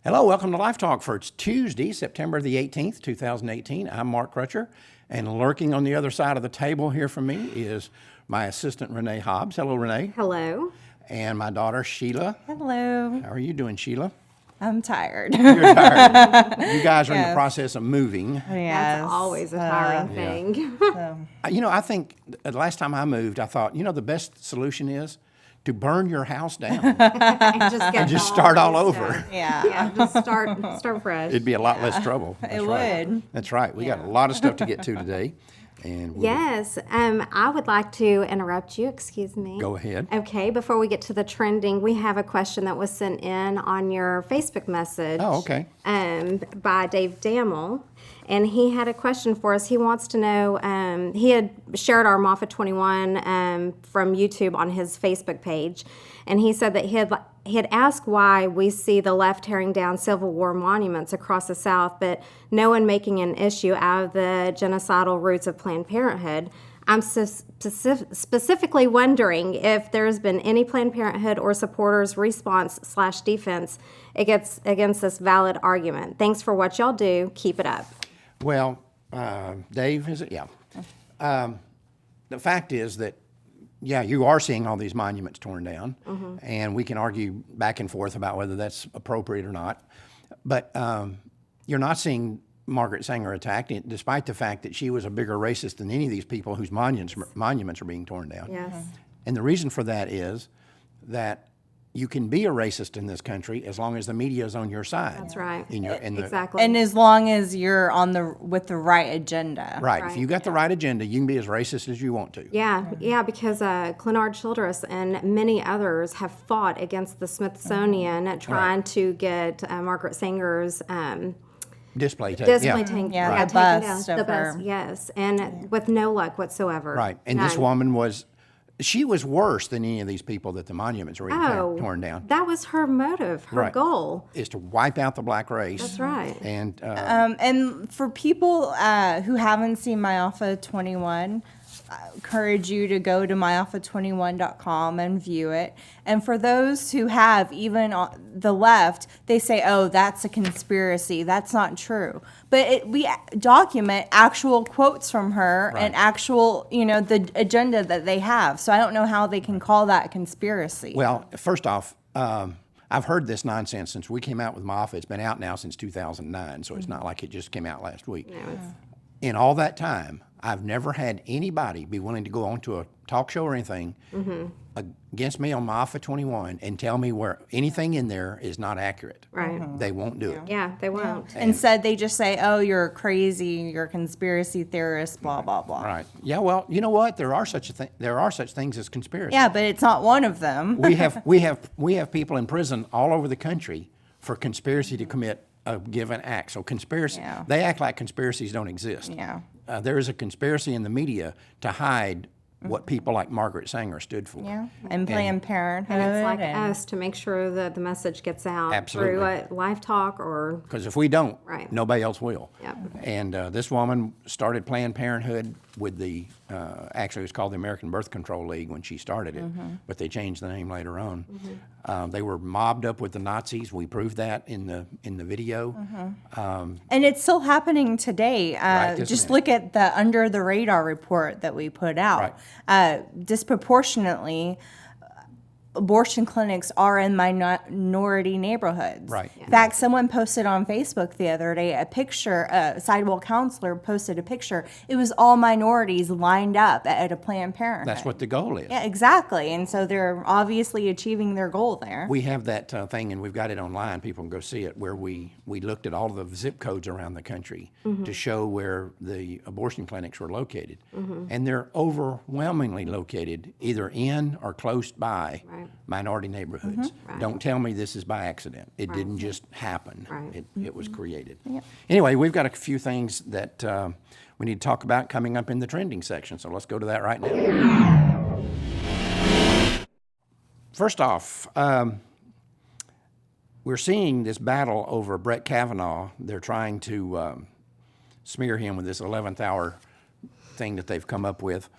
Hello, welcome to Life Talk for it's Tuesday, September the 18th, 2018. I'm Mark Crutcher, and lurking on the other side of the table here from me is my assistant, Renee Hobbs. Hello, Renee. Hello. And my daughter, Sheila. Hello. How are you doing, Sheila? I'm tired. You're tired. You guys are in the process of moving. Yes. That's always a tiring thing. You know, I think the last time I moved, I thought, the best solution is to burn your house down and just start all over. Yeah. Just start fresh. It'd be a lot less trouble. That's right. would. That's right. We got a lot of stuff to get to today. And Yes, I would like to interrupt you. Excuse me. Go ahead. Okay, before we get to the trending, we have a question that was sent in on your Facebook message. Oh, okay. By Dave Dammel. And he had a question for us. He wants to know, he had shared our Moffat 21 from YouTube on his Facebook page. And he said that he had asked why we see the left tearing down Civil War monuments across the South, but no one making an issue out of the genocidal roots of Planned Parenthood. I'm specifically wondering if there's been any Planned Parenthood or supporters' response/defense against this valid argument. Thanks for what y'all do. Keep it up. Well, Dave, is it? Yeah. The fact is that, you are seeing all these monuments torn down, and we can argue back and forth about whether that's appropriate or not. But you're not seeing Margaret Sanger attacked, despite the fact that she was a bigger racist than any of these people whose monuments are being torn down. Yes. And the reason for that is that you can be a racist in this country as long as the media is on your side. That's right. Exactly. And as long as you're with the right agenda. Right. If you got the right agenda, you can be as racist as you want to. Yeah, because Clenard Childress and many others have fought against the Smithsonian trying to get Margaret Sanger's display taken. taken Yeah, the down. bust The of her. bust, yes, and with no luck whatsoever. Right. And this woman she was worse than any of these people that the monuments were being torn down. That was her motive, her goal. Is to wipe out the black race. That's right. And for people who haven't seen My Alpha 21, I encourage you to go to myalpha21.com and view it. And for those who have, even on the left, they say, oh, that's a conspiracy. That's not true. But we document actual quotes from her and actual, the agenda that they have. So I don't know how they can call that conspiracy. Well, first off, I've heard this nonsense since we came out with Moffat. It's been out now since 2009, so it's not like it just came out last week. In all that time, I've never had anybody be willing to go onto a talk show or anything against me on Moffat 21 and tell me where anything in there is not accurate. Right. They won't do it. Yeah, they won't. Instead, they just say, oh, you're crazy, you're a conspiracy theorist, blah, blah, blah. Right. Yeah, well, you know what? There are such things as conspiracy. Yeah, but it's not one of them. we have people in prison all over the country for conspiracy to commit a given act. So conspiracy, they act like conspiracies don't exist. Yeah. There is a conspiracy in the media to hide what people like Margaret Sanger stood for. Yeah, and Planned Parenthood. And it's like us to make sure that the message gets out through Live Talk or... Because if we don't, nobody else will. Yep. And this woman started Planned Parenthood with actually it was called the American Birth Control League when she started it, but they changed the name later on. They were mobbed up with the Nazis. We proved that in the video. And it's still happening today. Just look at the Under the Radar report that we put out. Disproportionately, abortion clinics are in minority neighborhoods. Right. In fact, someone posted on Facebook the other day a picture, a sidewalk counselor posted a picture. It was all minorities lined up at a Planned Parenthood. That's what the goal is. Yeah, exactly. And so they're obviously achieving their goal there. We have that thing, and we've got it online. People can go see it, where we looked at all of the zip codes around the country to show where the abortion clinics were located. And they're overwhelmingly located either in or close by minority neighborhoods. Don't tell me this is by accident. It didn't just happen. It was created. Anyway, we've got a few things that we need to talk about coming up in the trending section, so let's go to that right now. First off, we're seeing this battle over Brett Kavanaugh. They're trying to smear him with this 11th hour thing that they've come up with,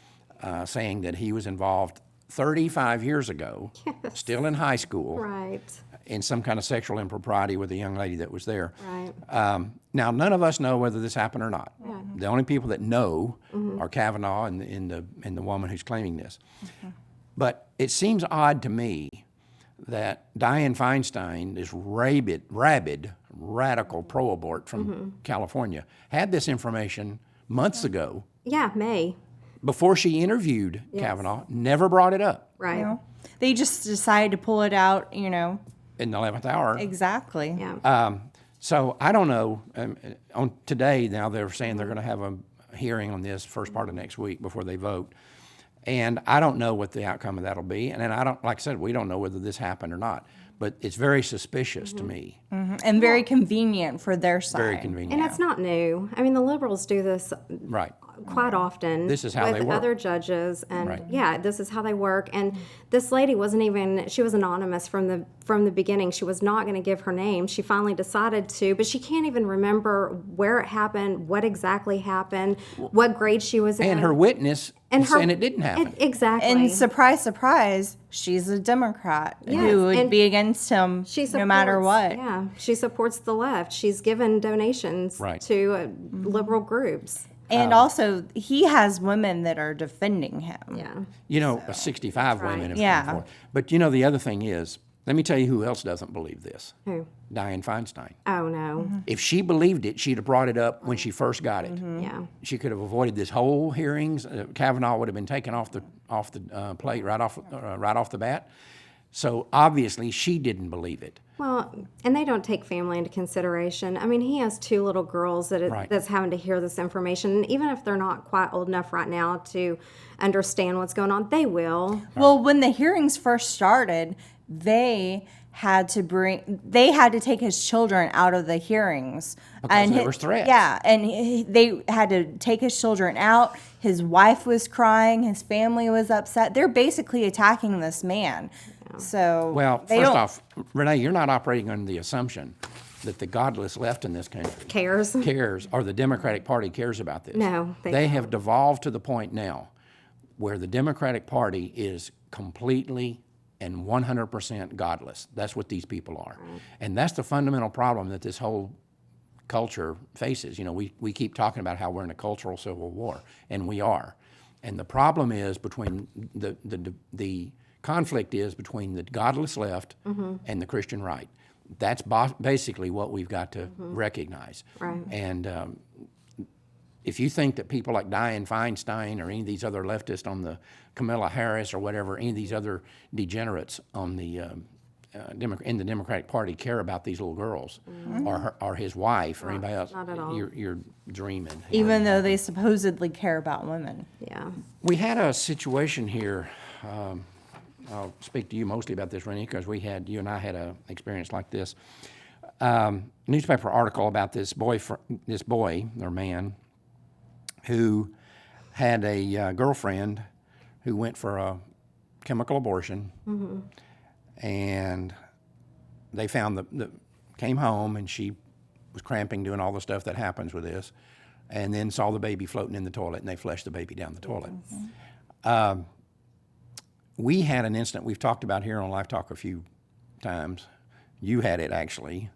saying that he was involved 35 years ago, still in high school, in some kind of sexual impropriety with a young lady that was there. Right. Now, none of us know whether this happened or not. The only people that know are Kavanaugh and the woman who's claiming this. But it seems odd to me that Dianne Feinstein, this rabid, radical pro-abort from California, had this information months ago Yeah, May. before she interviewed Kavanaugh, never brought it up Right. You know, they just decided to pull it out, in the 11th hour. Exactly. Yeah. So I don't know. On today, now they're saying they're going to have a hearing on this first part of next week before they vote. And I don't know what the outcome of that'll be. And then like I said, we don't know whether this happened or not. But it's very suspicious to me. And very convenient for their side. Very convenient. And it's not new. I mean, the liberals do this Right. quite often. This is how with they work. other judges, and Right. yeah, this is how they work. And this lady wasn't even; she was anonymous from the beginning. She was not going to give her name. She finally decided to, but she can't even remember where it happened, what exactly happened, what grade she was in. And her witness saying it didn't happen. Exactly. And surprise, surprise, she's a Democrat Yes, who would and be against him she no matter supports- what. Yeah, she supports the left. She's given donations Right. to liberal groups. And also, he has women that are defending him. Yeah. 65 women have Yeah. come forward. But the other thing is, let me tell you who else doesn't believe this. Who? Dianne Feinstein. Oh no. If she believed it, she'd have brought it up when she first got it. Yeah. She could have avoided this whole hearings. Kavanaugh would have been taken off the plate right off the bat. So obviously she didn't believe it. Well, and they don't take family into consideration. I mean, he has 2 little girls that's having to hear this information. And even if they're not quite old enough right now to understand what's going on, they will. Well, when the hearings first started, they had to take his children out of the hearings Because there was threats. Yeah, and they had to take his children out. His wife was crying. His family was upset. They're basically attacking this man. So Well, they first don't- off, Renee, you're not operating under the assumption that the godless left in this country Cares. or the Democratic Party cares about this. No, they They have devolved to the point now where the Democratic Party is completely and 100% godless. That's what these people are. And that's the fundamental problem that this whole culture faces. We keep talking about how we're in a cultural civil war, and we are. And the problem is between the conflict is between the godless left and the Christian right. That's basically what we've got to recognize. Right. And if you think that people like Dianne Feinstein or any of these other leftists on the Kamala Harris or whatever, any of these other degenerates on the in the Democratic Party care about these little girls or his wife or anybody else, not at all. You're dreaming. even though they supposedly care about women. Yeah. We had a situation here. I'll speak to you mostly about this, Renee, because you and I had an experience like this. Newspaper article about this boy or man who had a girlfriend who went for a chemical abortion, and they found came home and she was cramping, doing all the stuff that happens with this, and then saw the baby floating in the toilet, and they flushed the baby down the toilet. We had an incident we've talked about here on Live Talk a few times. You had it actually.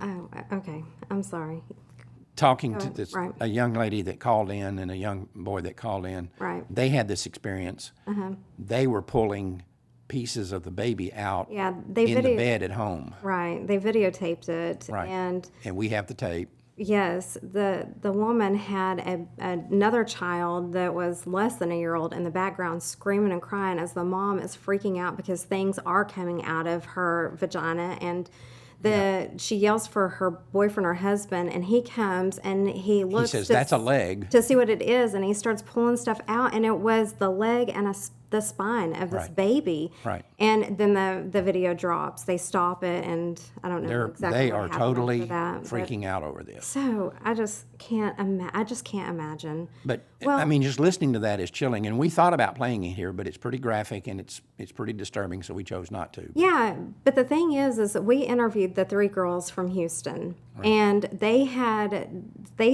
Oh, okay. I'm sorry. Talking to this right. a young lady that called in and a young boy that called in. Right. They had this experience. They were pulling pieces of the baby out Yeah, they in the bed at home. Right. They videotaped it. Right. And we have the tape. yes, the woman had another child that was less than a year old in the background screaming and crying as the mom is freaking out because things are coming out of her vagina, and she yells for her boyfriend or husband, and he comes and he looks. He says, "That's a leg." To see what it is, and he starts pulling stuff out, and it was the leg and the spine of this Right. baby. Right. And then the video drops. They stop it, and I don't know exactly They what are happened totally after that, but- freaking out over this. So I just can't imagine. But Well- I mean, just listening to that is chilling. And we thought about playing it here, but it's pretty graphic and it's pretty disturbing, so we chose not to. Yeah, but the thing is that we interviewed the 3 girls from Houston, and they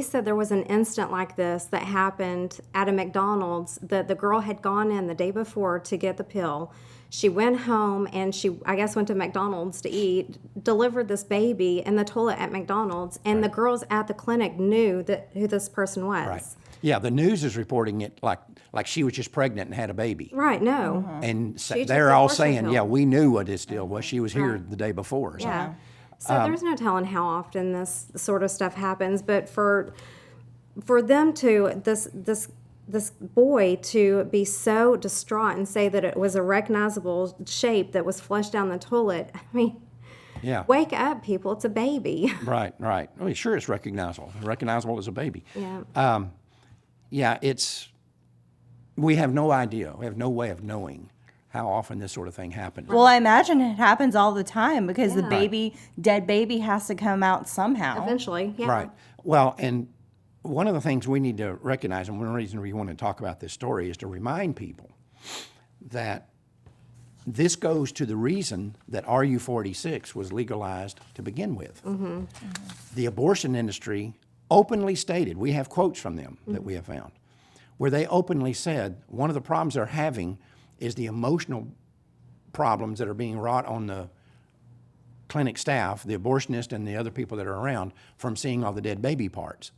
said there was an incident like this that happened at a McDonald's. The girl had gone in the day before to get the pill. She went home and she, I guess, went to McDonald's to eat, delivered this baby in the toilet at McDonald's, and the girls at the clinic knew that who this person was. Right. Yeah, the news is reporting it like she was just pregnant and had a baby. Right, no. And She took they're the all abortion saying, pill. yeah, we knew what this deal was. She was here the day before. So. Yeah. So there's no telling how often this sort of stuff happens, but for them to this boy to be so distraught and say that it was a recognizable shape that was flushed down the toilet, I mean, Yeah. wake up, people, it's a baby. Right. I mean, sure, it's recognizable. Recognizable as a baby. Yeah. Yeah, we have no idea. We have no way of knowing how often this sort of thing happens. Well, I imagine it happens all the time because the Yeah. dead baby has to come out somehow. Eventually, yeah. Right. Well, and one of the things we need to recognize, and one reason we want to talk about this story, is to remind people that this goes to the reason that RU46 was legalized to begin with. The abortion industry openly stated, we have quotes from them that we have found, where they openly said one of the problems they're having is the emotional problems that are being wrought on the clinic staff, the abortionist and the other people that are around, from seeing all the dead baby parts.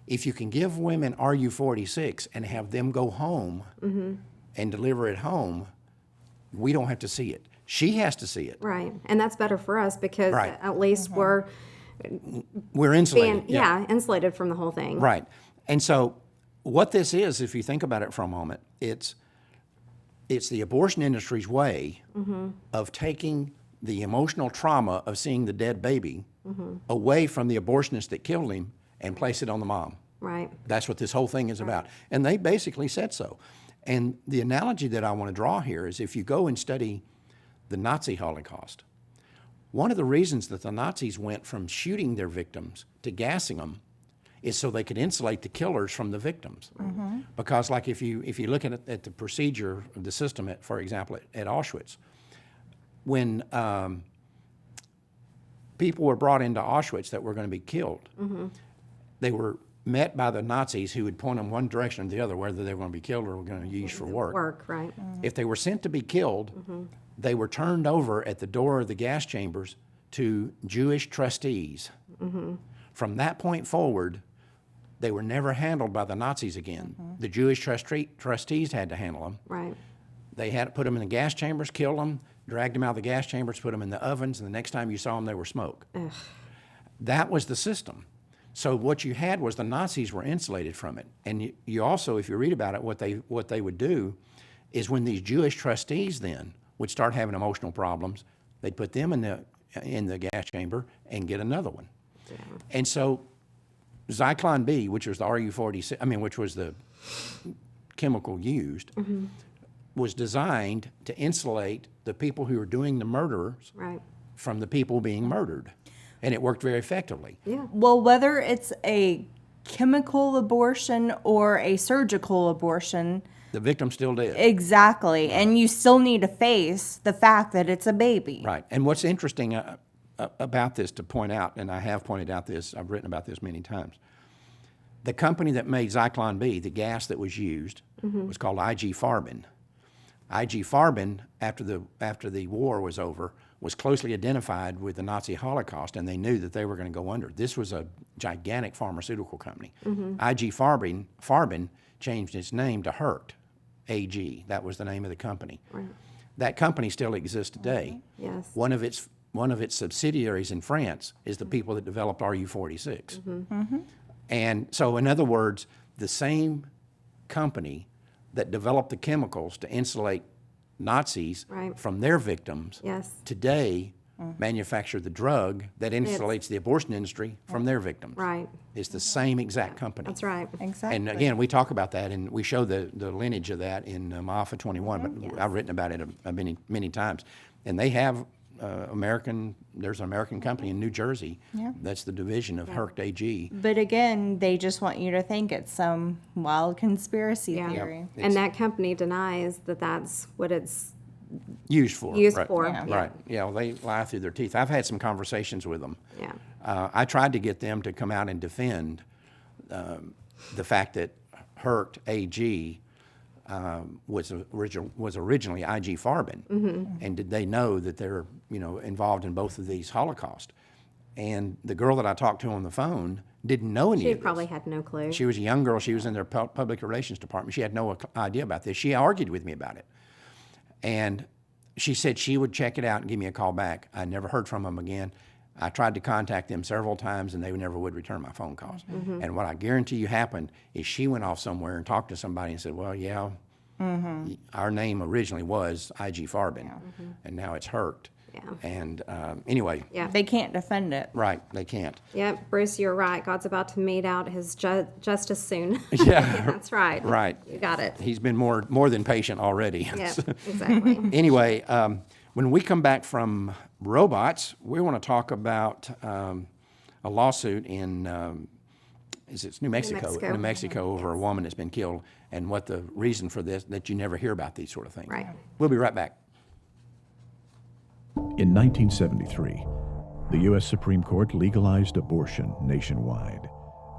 If you can give women RU46 and have them go home and deliver at home, we don't have to see it. She has to see it. Right. And that's better for us because Right. at least we're We're insulated. being, insulated from the whole thing. Right. And so what this is, if you think about it for a moment, it's the abortion industry's way of taking the emotional trauma of seeing the dead baby away from the abortionist that killed him and place it on the mom. Right. That's what this whole thing is about. And they basically said so. And the analogy that I want to draw here is if you go and study the Nazi Holocaust, one of the reasons that the Nazis went from shooting their victims to gassing them is so they could insulate the killers from the victims. Because like if you look at the procedure of the system, for example, at Auschwitz, when people were brought into Auschwitz that were going to be killed, they were met by the Nazis who would point them one direction or the other, whether they were going to be killed or were going to use for work. Right. If they were sent to be killed, they were turned over at the door of the gas chambers to Jewish trustees. From that point forward, they were never handled by the Nazis again. The Jewish trustees had to handle them. Right. They had to put them in the gas chambers, kill them, dragged them out of the gas chambers, put them in the ovens, and the next time you saw them, they were smoke. That was the system. So what you had was the Nazis were insulated from it. And you also, if you read about it, what they would do is when these Jewish trustees then would start having emotional problems, they'd put them in the gas chamber and get another one. Yeah. And so Zyklon B, which was the RU46, which was the chemical used, was designed to insulate the people who were doing the murders Right. from the people being murdered. And it worked very effectively. Yeah. Well, whether it's a chemical abortion or a surgical abortion, The victim still dead. exactly, and you still need to face the fact that it's a baby. Right. And what's interesting about this to point out, and I have pointed out this, I've written about this many times, the company that made Zyklon B, the gas that was used, was called IG Farben. IG Farben, after the war was over, was closely identified with the Nazi Holocaust, and they knew that they were going to go under. This was a gigantic pharmaceutical company. IG Farben changed its name to Herct AG. That was the name of the company. Right. That company still exists today. Yes. One of its subsidiaries in France is the people that developed RU46. And so, in other words, the same company that developed the chemicals to insulate Nazis Right. from their victims Yes. today manufacture the drug that insulates the abortion industry from their victims. Right. It's the same exact company. That's right. Exactly. And again, we talk about that, and we show the lineage of that in Alpha 21, but I've written about it many times. And they have there's an American company in New Jersey that's the division of Herct AG. But again, they just want you to think it's some wild conspiracy Yeah. theory. And that company denies that that's what it's Used for. used right. for. Yeah. Right. Yeah, well, they lie through their teeth. I've had some conversations with them. Yeah. I tried to get them to come out and defend the fact that Herct AG was originally IG Farben, and did they know that they're involved in both of these Holocausts? And the girl that I talked to on the phone didn't know any She of this. probably had no clue. She was a young girl. She was in their public relations department. She had no idea about this. She argued with me about it. And she said she would check it out and give me a call back. I never heard from them again. I tried to contact them several times, and they never would return my phone calls. And what I guarantee you happened is she went off somewhere and talked to somebody and said, well, yeah, our name originally was IG Farben, and now it's Hurt. Yeah. And anyway, Yeah. They can't defend it. right, they can't. Yep, Bruce, you're right. God's about to mete out his justice soon. Yeah. That's right. Right. You got it. He's been more than patient already. Yep, exactly. Anyway, when we come back from RoeBots, we want to talk about a lawsuit in it's New Mexico, Mexico. New Mexico over a woman that's been killed, and what the reason for this, that you never hear about these sort of things. Right. We'll be right back. In 1973, the U.S. Supreme Court legalized abortion nationwide.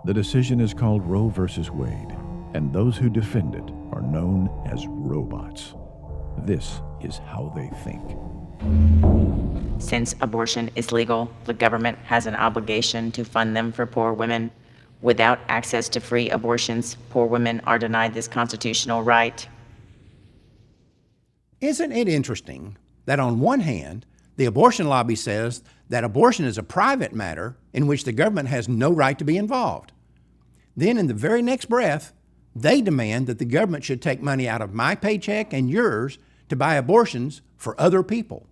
The decision is called Roe v. Wade, and those who defend it are known as RoeBots. This is how they think. Since abortion is legal, the government has an obligation to fund them for poor women. Without access to free abortions, poor women are denied this constitutional right. Isn't it interesting that on one hand, the abortion lobby says that abortion is a private matter in which the government has no right to be involved. Then in the very next breath, they demand that the government should take money out of my paycheck and yours to buy abortions for other people.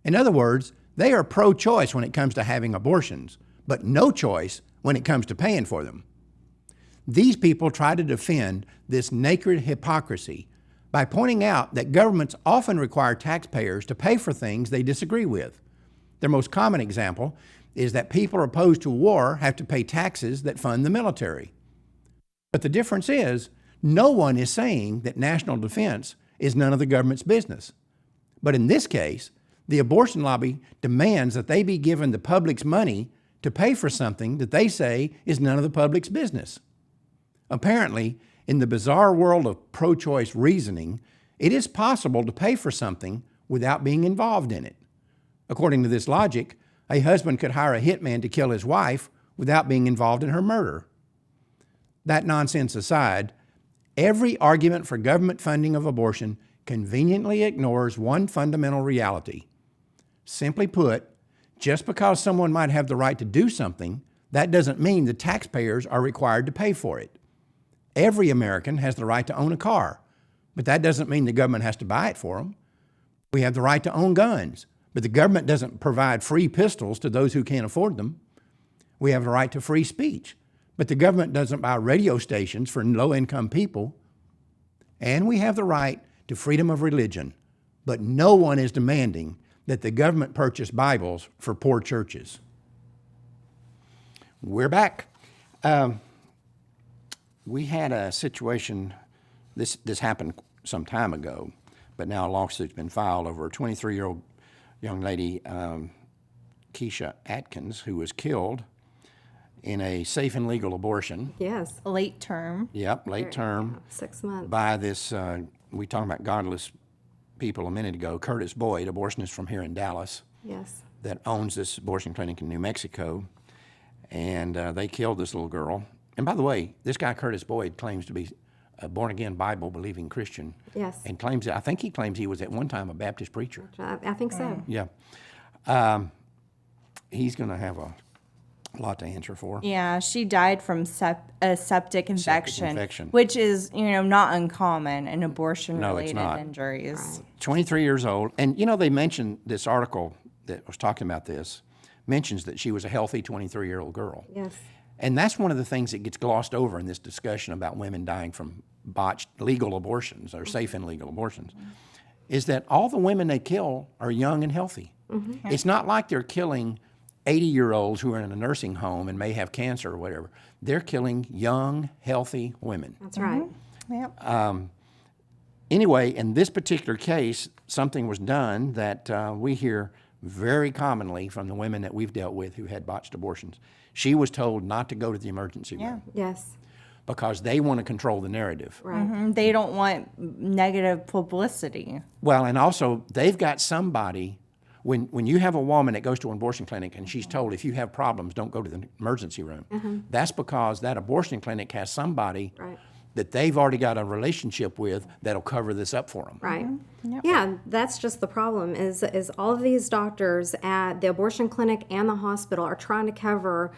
In other words, they are pro-choice when it comes to having abortions, but no choice when it comes to paying for them. These people try to defend this naked hypocrisy by pointing out that governments often require taxpayers to pay for things they disagree with. Their most common example is that people opposed to war have to pay taxes that fund the military. But the difference is, no one is saying that national defense is none of the government's business. But in this case, the abortion lobby demands that they be given the public's money to pay for something that they say is none of the public's business. Apparently, in the bizarre world of pro-choice reasoning, it is possible to pay for something without being involved in it. According to this logic, a husband could hire a hitman to kill his wife without being involved in her murder. That nonsense aside, every argument for government funding of abortion conveniently ignores one fundamental reality. Simply put, just because someone might have the right to do something, that doesn't mean the taxpayers are required to pay for it. Every American has the right to own a car, but that doesn't mean the government has to buy it for them. We have the right to own guns, but the government doesn't provide free pistols to those who can't afford them. We have the right to free speech, but the government doesn't buy radio stations for low-income people. And we have the right to freedom of religion, but no one is demanding that the government purchase Bibles for poor churches. We're back. We had a situation, this happened some time ago, but now a lawsuit's been filed over a 23-year-old young lady, Keisha Atkins, who was killed in a safe and legal abortion. Yes. Late term. Yep, late term. 6 months. By this, we talked about godless people a minute ago, Curtis Boyd, abortionist from here in Dallas, Yes. that owns this abortion clinic in New Mexico. And they killed this little girl. And by the way, this guy, Curtis Boyd, claims to be a born-again, Bible-believing Christian. Yes. And I think he claims he was at one time a Baptist preacher. I think so. Yeah. He's going to have a lot to answer for. Yeah, she died from a septic infection, infection. which is, not uncommon in abortion-related not. injuries. 23 years old. And, they mentioned this article that was talking about this, mentions that she was a healthy 23-year-old girl. Yes. And that's one of the things that gets glossed over in this discussion about women dying from botched legal abortions or safe and legal abortions, is that all the women they kill are young and healthy. Mm-hmm. It's not like they're killing 80-year-olds who are in a nursing home and may have cancer or whatever. They're killing young, healthy women. That's right. Yep. Anyway, in this particular case, something was done that we hear very commonly from the women that we've dealt with who had botched abortions. She was told not to go to the emergency room. Yes. because they want to control the narrative. Right. They don't want negative publicity. Well, and also they've got somebody, when you have a woman that goes to an abortion clinic and she's told, if you have problems, don't go to the emergency room. That's because that abortion clinic has somebody Right. that they've already got a relationship with that'll cover this up for them. Right. Yeah, that's just the problem is all of these doctors at the abortion clinic and the hospital are trying to cover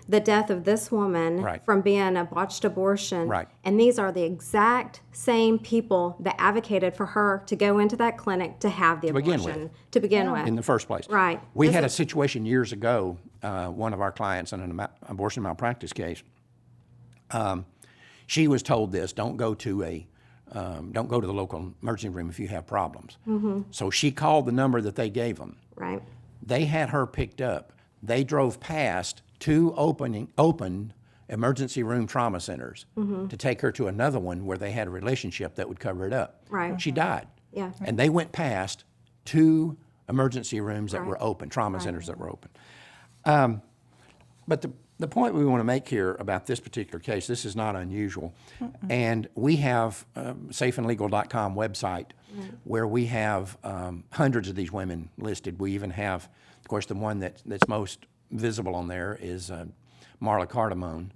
the death of this woman Right. from being a botched abortion. Right. And these are the exact same people that advocated for her to go into that clinic to have the begin abortion with. to begin with. In the first place. Right. We This had a is- situation years ago, one of our clients in an abortion malpractice case, she was told this, don't go to the local emergency room if you have problems. So she called the number that they gave them. Right. They had her picked up. They drove past 2 open emergency room trauma centers to take her to another one where they had a relationship that would cover it up. Right. She died. Yeah. And they went past 2 emergency rooms that Right. were open, trauma centers that were open. But the point we want to make here about this particular case, this is not unusual. And we have safeandlegal.com website where we have hundreds of these women listed. We even have, of course, the one that's most visible on there is Marla Cardamone.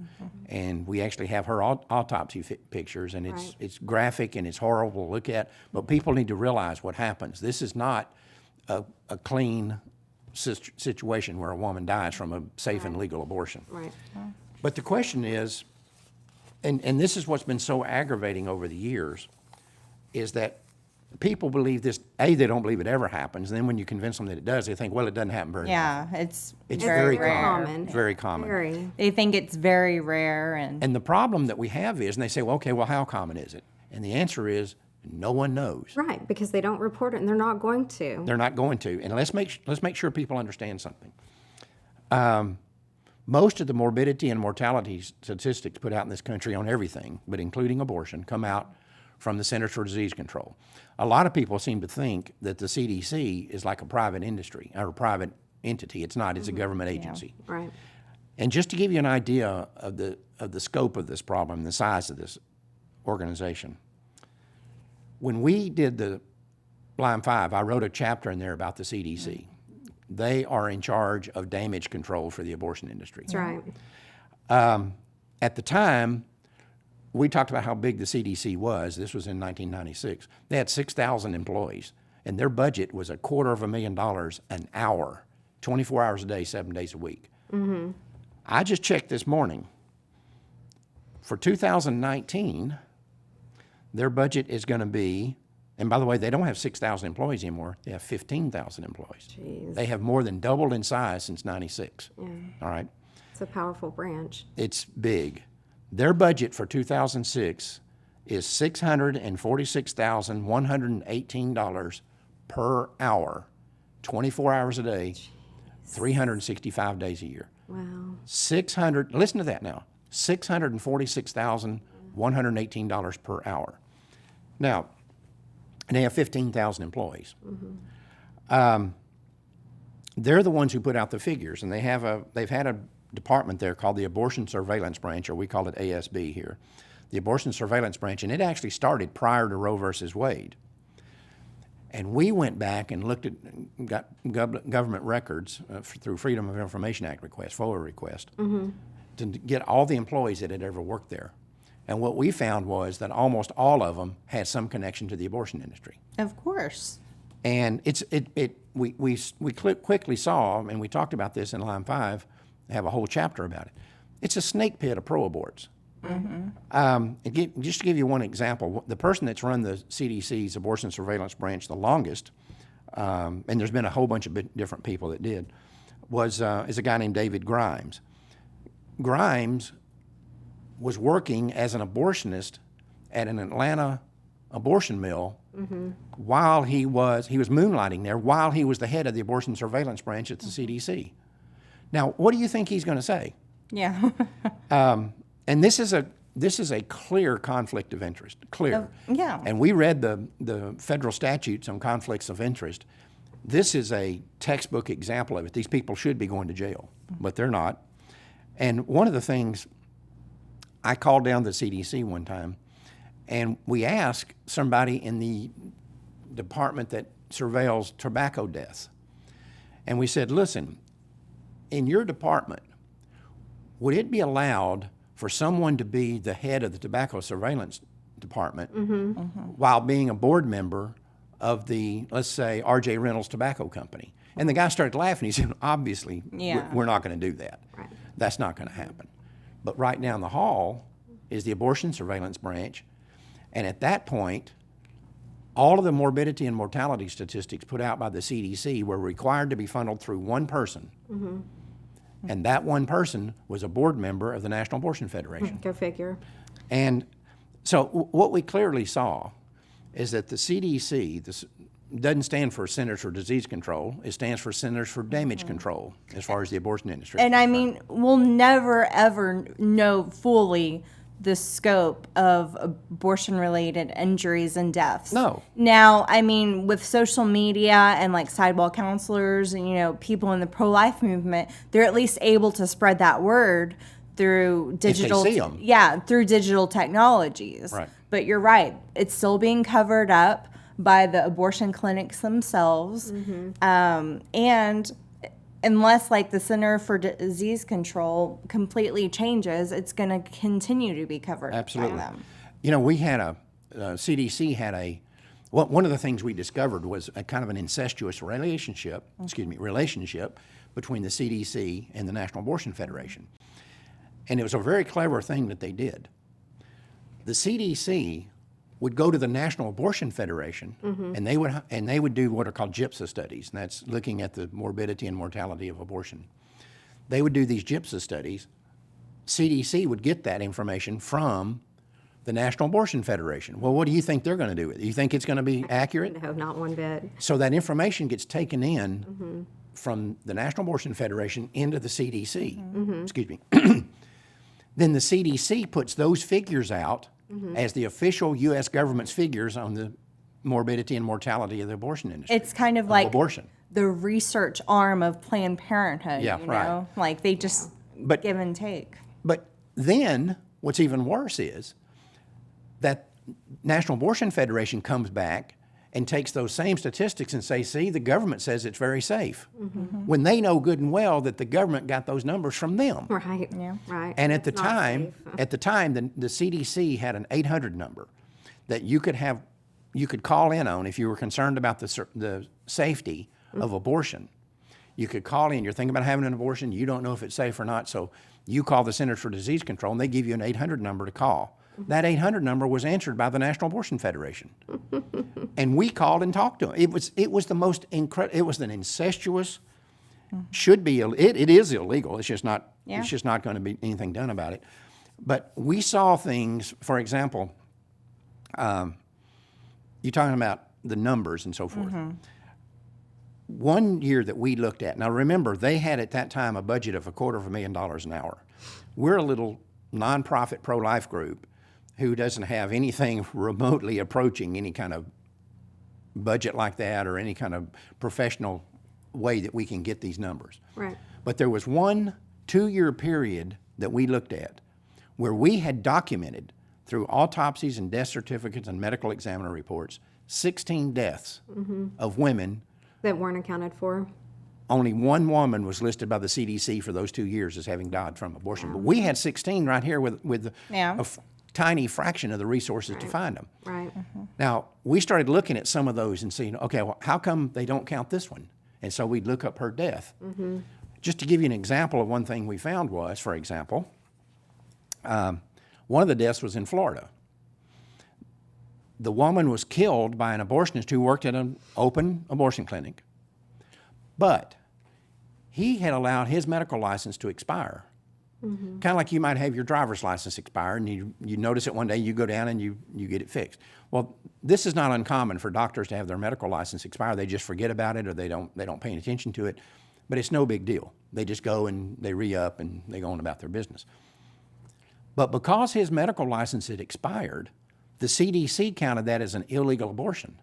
And we actually have her autopsy pictures, and Right. it's graphic and it's horrible to look at, but people need to realize what happens. This is not a clean situation where a woman dies from a safe and legal abortion. Right. But the question is, and this is what's been so aggravating over the years, is that people believe this, A, they don't believe it ever happens, and then when you convince them that it does, they think, well, it doesn't happen very often. Yeah, it's It's very, very rare. common. It's very common. Very. They think it's very rare, and And the problem that we have is, and they say, well, okay, well, how common is it? And the answer is, no one knows. Right, because they don't report it and they're not going to. They're not going to. And let's make sure people understand something. Most of the morbidity and mortality statistics put out in this country on everything, but including abortion, come out from the Centers for Disease Control. A lot of people seem to think that the CDC is like a private industry or a private entity. It's not. It's a government agency. Right. And just to give you an idea of the scope of this problem, the size of this organization, when we did the Line 5, I wrote a chapter in there about the CDC. They are in charge of damage control for the abortion industry. That's right. At the time, we talked about how big the CDC was. This was in 1996. They had 6,000 employees, and their budget was $250,000 an hour, 24 hours a day, 7 days a week. I just checked this morning. For 2019, their budget is going to be, and by the way, they don't have 6,000 employees anymore. They have 15,000 employees. Jeez. They have more than doubled in size since 96. All right? It's a powerful branch. It's big. Their budget for 2006 is $646,118 per hour, 24 hours a day, 365 days a year. Wow. Listen to that now, $646,118 per hour. Now, and they have 15,000 employees. They're the ones who put out the figures, and they've had a department there called the Abortion Surveillance Branch, or we call it ASB here, the Abortion Surveillance Branch, and it actually started prior to Roe versus Wade. And we went back and looked at, got government records through Freedom of Information Act request, FOIA request, to get all the employees that had ever worked there. And what we found was that almost all of them had some connection to the abortion industry. of course. And we quickly saw, and we talked about this in Line 5, have a whole chapter about it. It's a snake pit of pro-aborts. Just to give you one example, the person that's run the CDC's abortion surveillance branch the longest, and there's been a whole bunch of different people that did, is a guy named David Grimes. Grimes was working as an abortionist at an Atlanta abortion mill while he was moonlighting there while he was the head of the abortion surveillance branch at the CDC. Now, what do you think he's going to say? Yeah. And this is a clear conflict of interest, clear. yeah. And we read the federal statutes on conflicts of interest. This is a textbook example of it. These people should be going to jail, but they're not. And one of the things I called down the CDC one time, and we asked somebody in the department that surveils tobacco deaths, and we said, listen, in your department, would it be allowed for someone to be the head of the tobacco surveillance department while being a board member of the, let's say, R.J. Reynolds Tobacco Company? And the guy started laughing. He said, obviously, we're not going to do that. Right. That's not going to happen. But right down the hall is the abortion surveillance branch. And at that point, all of the morbidity and mortality statistics put out by the CDC were required to be funneled through one person. And that one person was a board member of the National Abortion Federation. Go figure. And so what we clearly saw is that the CDC doesn't stand for Centers for Disease Control. It stands for Centers for Damage Control as far as the abortion industry is And I concerned. mean, we'll never ever know fully the scope of abortion-related injuries and deaths. No. Now, I mean, with social media and like sidewalk counselors and, you know, people in the pro-life movement, they're at least able to spread that word through digital. see 'em. Yeah, through digital technologies. Right. But you're right; it's still being covered up by the abortion clinics themselves, and unless like the Center for Disease Control completely changes, it's going to continue to be covered Absolutely. by them. You know, we had CDC had one of the things we discovered was a kind of an incestuous relationship between the CDC and the National Abortion Federation. And it was a very clever thing that they did. The CDC would go to the National Abortion Federation, and they would do what are called GIPSA studies, and that's looking at the morbidity and mortality of abortion. They would do these GIPSA studies. CDC would get that information from the National Abortion Federation. Well, what do you think they're going to do with it? You think it's going to be accurate? No, not one bit. So that information gets taken in from the National Abortion Federation into the CDC. Excuse me. Then the CDC puts those figures out as the official U.S. government's figures on the morbidity and mortality of the abortion industry. It's kind of like abortion. the research arm of Planned Parenthood. Yeah, you right. know? Like they just But- give and take. But then what's even worse is that National Abortion Federation comes back and takes those same statistics and say, see, the government says it's very safe. When they know good and well that the government got those numbers from them. Right. Yeah. Right. And It's not safe. at the time, the CDC had an 800 number that you could call in on if you were concerned about the safety of abortion. You could call in. You're thinking about having an abortion. You don't know if it's safe or not. So you call the Centers for Disease Control, and they give you an 800 number to call. That 800 number was answered by the National Abortion Federation, and we called and talked to them. It was the most incredible. It was an incestuous. It is illegal. It's just not. Yeah. It's just not going to be anything done about it. But we saw things. For example, you're talking about the numbers and so forth. One year that we looked at. Now remember, they had at that time a budget of $250,000 an hour. We're a little nonprofit pro-life group who doesn't have anything remotely approaching any kind of budget like that or any kind of professional way that we can get these numbers. Right. But there was 1 2-year period that we looked at where we had documented through autopsies and death certificates and medical examiner reports 16 deaths of women. That weren't accounted for. Only one woman was listed by the CDC for those 2 years as having died from abortion. But we had 16 right here with Yeah. a tiny fraction of the resources to find them. Right. Now, we started looking at some of those and seeing, okay, well, how come they don't count this one? And so we'd look up her death. Just to give you an example of one thing we found was, for example, one of the deaths was in Florida. The woman was killed by an abortionist who worked at an open abortion clinic, but he had allowed his medical license to expire. Kind of like you might have your driver's license expire and you notice it one day, you go down and you get it fixed. Well, this is not uncommon for doctors to have their medical license expire. They just forget about it or they don't pay any attention to it, but it's no big deal. They just go and they re-up and they go on about their business. But because his medical license had expired, the CDC counted that as an illegal abortion.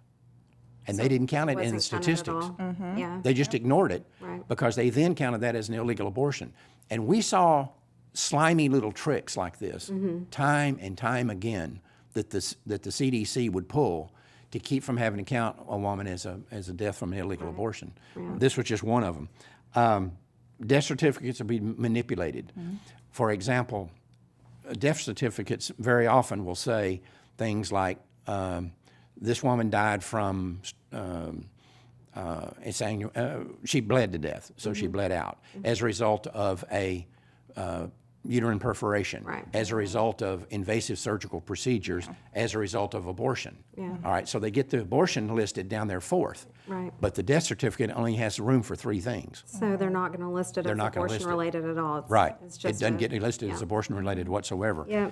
And they didn't count it in the Wasn't counted at statistics. all. Yeah. They just ignored it Right. because they then counted that as an illegal abortion. And we saw slimy little tricks like this, time and time again, that the CDC would pull to keep from having to count a woman as a death from an illegal abortion. This was just one of them. Death certificates will be manipulated. For example, death certificates very often will say things like, this woman died from, it's saying she bled to death, so she bled out as a result of a uterine perforation, as a result of invasive surgical procedures, as a result of abortion. All right, so they get the abortion listed down there fourth, but the death certificate only has room for 3 things. So they're not going to list it as not gonna list it. abortion-related at all. It's It just doesn't get listed as abortion-related whatsoever. Yeah.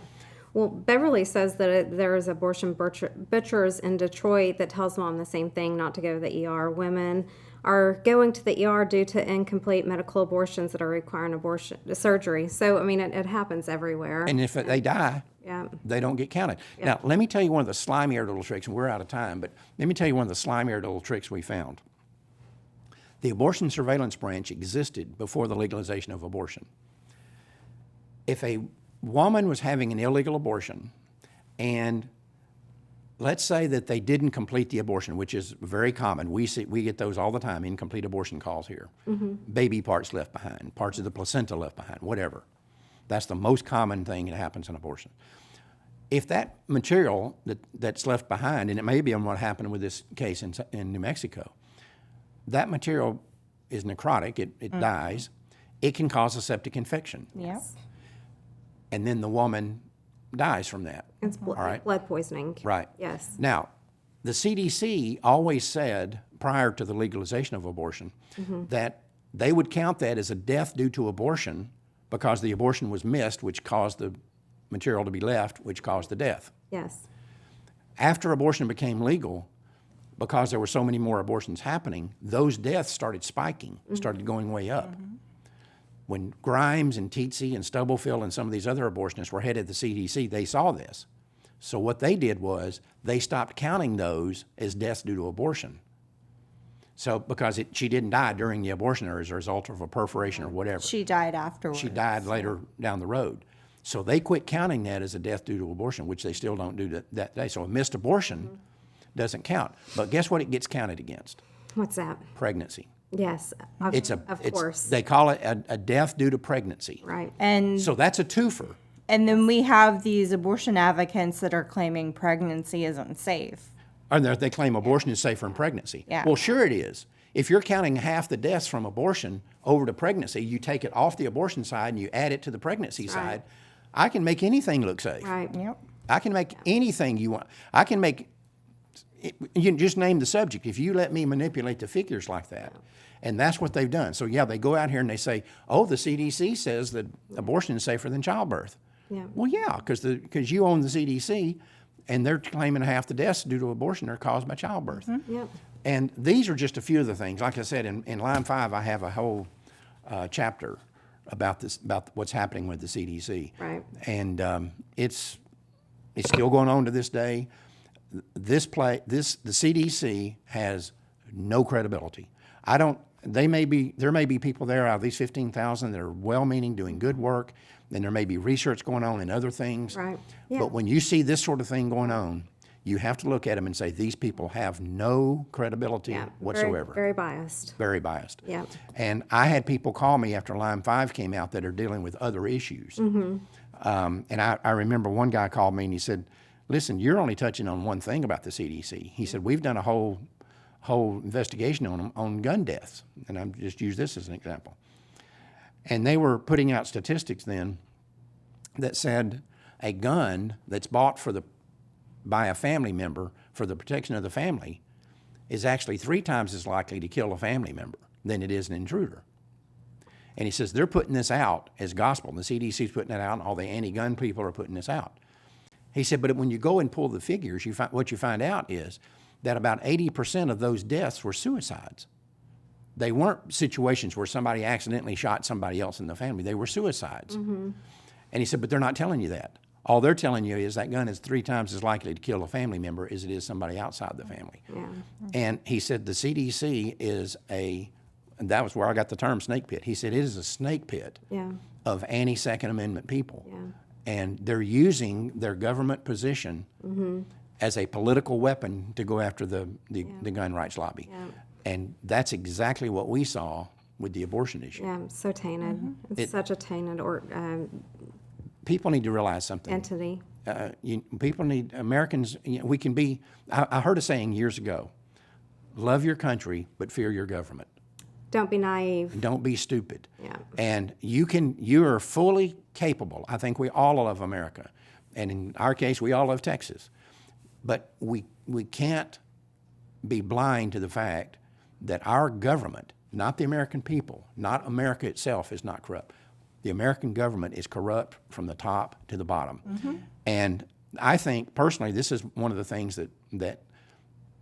Well, Beverly says that there's abortion butchers in Detroit that tells mom the same thing, not to go to the ER. Women are going to the ER due to incomplete medical abortions that are requiring surgery. So, I mean, it happens everywhere. And if they die, Yeah. they don't get counted. Now, let me tell you one of the slimier little tricks, and we're out of time, but let me tell you one of the slimier little tricks we found. The abortion surveillance branch existed before the legalization of abortion. If a woman was having an illegal abortion, and let's say that they didn't complete the abortion, which is very common. We get those all the time, incomplete abortion calls here. Baby parts left behind, parts of the placenta left behind, whatever. That's the most common thing that happens in abortion. If that material that's left behind, and it may be on what happened with this case in New Mexico, that material is necrotic, it dies, it can cause a septic infection. Yep. And then the woman dies from that. It's all right? blood poisoning. Right. Yes. Now, the CDC always said, prior to the legalization of abortion, that they would count that as a death due to abortion because the abortion was missed, which caused the material to be left, which caused the death. Yes. After abortion became legal, because there were so many more abortions happening, those deaths started spiking, started going way up. When Grimes and Teetsy and Stubblefield and some of these other abortionists were headed to the CDC, they saw this. So what they did was they stopped counting those as deaths due to abortion. So because she didn't die during the abortion or as a result of a perforation or whatever. She died afterwards. She died later down the road. So they quit counting that as a death due to abortion, which they still don't do that day. So a missed abortion doesn't count. But guess what it gets counted against? What's that? Pregnancy. Yes. Of course. They call it a death due to pregnancy. Right. And So that's a twofer. and then we have these abortion advocates that are claiming pregnancy isn't safe. And they claim abortion is safer than pregnancy. Yeah. Well, sure it is. If you're counting half the deaths from abortion over to pregnancy, you take it off the abortion side and you add it to the pregnancy side, I can make anything look safe. Right. Yep. I can make anything you want. I can make, you can just name the subject. If you let me manipulate the figures like that. And that's what they've done. So, yeah, they go out here and they say, oh, the CDC says that abortion is safer than childbirth. Yeah. Well, yeah, because you own the CDC, and they're claiming half the deaths due to abortion are caused by childbirth. Yep. And these are just a few of the things. Like I said, in line 5, I have a whole chapter about this, about what's happening with the CDC. Right. And it's still going on to this day. The CDC has no credibility. There may be people there out of these 15,000 that are well-meaning, doing good work, and there may be research going on in other things. Right. Yeah. But when you see this sort of thing going on, you have to look at them and say, these people have no credibility whatsoever. Very biased. Very biased. Yeah. And I had people call me after Line 5 came out that are dealing with other issues. And I remember one guy called me and he said, listen, you're only touching on one thing about the CDC. He said, we've done a whole investigation on gun deaths. And I'm just use this as an example. And they were putting out statistics then that said a gun that's bought by a family member for the protection of the family is actually 3 times as likely to kill a family member than it is an intruder. And he says they're putting this out as gospel. The CDC's putting it out, and all the anti-gun people are putting this out. He said, but when you go and pull the figures, what you find out is that about 80% of those deaths were suicides. They weren't situations where somebody accidentally shot somebody else in the family. They were suicides. And he said, but they're not telling you that. All they're telling you is that gun is 3 times as likely to kill a family member as it is somebody outside the family. Yeah. And he said the CDC is and that was where I got the term snake pit. He said it is a snake pit Yeah. of anti-Second Amendment people. Yeah. And they're using their government position as a political weapon to go after the gun rights lobby. Yeah. And that's exactly what we saw with the abortion issue. Yeah, so tainted. It's such a tainted People need to realize something. entity. Americans, we can be, I heard a saying years ago, love your country, but fear your government. Don't be naive. Don't be stupid. Yeah. And you are fully capable. I think we all love America. And in our case, we all love Texas. But we can't be blind to the fact that our government, not the American people, not America itself, is not corrupt. The American government is corrupt from the top to the bottom. And I think, personally, this is one of the things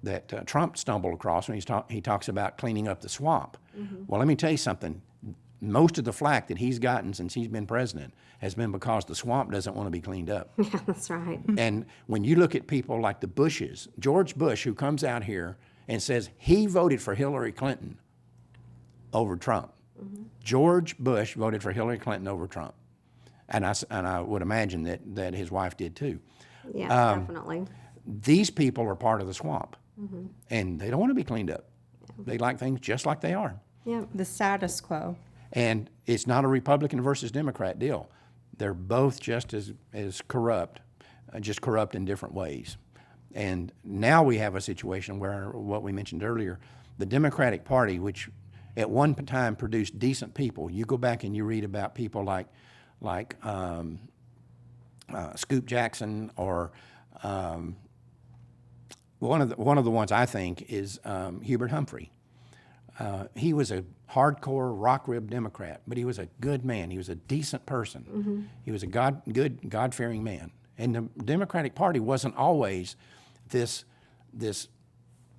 that Trump stumbled across when he talks about cleaning up the swamp. Well, let me tell you something. Most of the flack that he's gotten since he's been president has been because the swamp doesn't want to be cleaned up. Yeah, that's right. And when you look at people like the Bushes, George Bush, who comes out here and says he voted for Hillary Clinton over Trump. George Bush voted for Hillary Clinton over Trump. And I would imagine that his wife did too. Yeah, definitely. These people are part of the swamp. And they don't want to be cleaned up. They like things just like they are. Yeah. The status quo. And it's not a Republican versus Democrat deal. They're both just as corrupt, just corrupt in different ways. And now we have a situation where, what we mentioned earlier, the Democratic Party, which at one time produced decent people, you go back and you read about people like Scoop Jackson, or one of the ones I think is Hubert Humphrey. He was a hardcore rock rib Democrat, but he was a good man. He was a decent person. He was a good God-fearing man. And the Democratic Party wasn't always this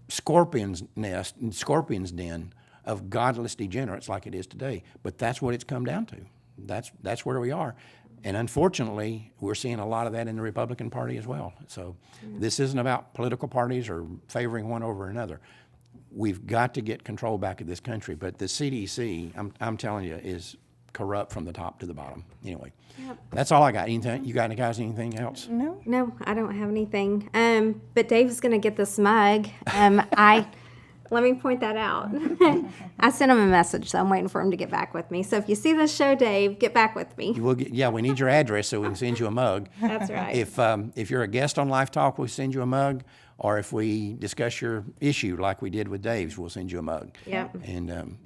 scorpion's nest and scorpion's den of godless degenerates like it is today. But that's what it's come down to. That's where we are. And unfortunately, we're seeing a lot of that in the Republican Party as well. So this isn't about political parties or favoring one over another. We've got to get control back of this country. But the CDC, I'm telling you, is corrupt from the top to the bottom. Anyway, that's all I got. Anything? You got guys anything else? No, I don't have anything. But Dave's going to get this mug. Let me point that out. I sent him a message, so I'm waiting for him to get back with me. So if you see this show, Dave, get back with me. We need your address so we can send you a mug. That's right. If you're a guest on Life Talk, we'll send you a mug. Or if we discuss your issue like we did with Dave's, we'll send you a mug. Yep. And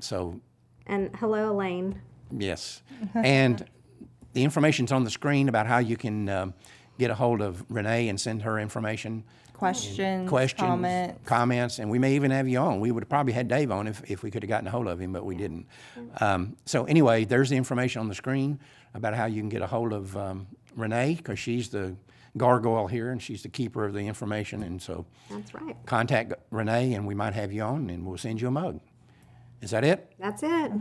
And hello, Elaine. yes. And the information's on the screen about how you can get a hold of Renee and send her information. Questions, comments, and we may even have you on. We would have probably had Dave on if we could have gotten a hold of him, but we didn't. So anyway, there's the information on the screen about how you can get a hold of Renee, because she's the gargoyle here and she's the keeper of the information. And so That's right. contact Renee and we might have you on and we'll send you a mug. Is that it? That's it.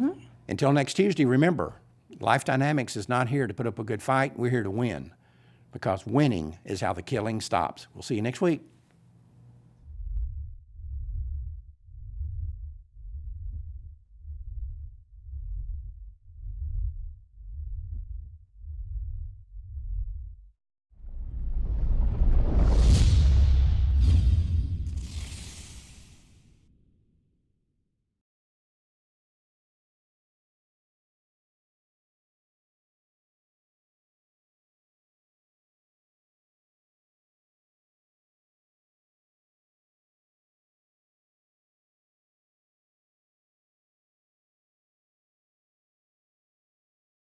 Until next Tuesday, remember, Life Dynamics is not here to put up a good fight. We're here to win, because winning is how the killing stops. We'll see you next week.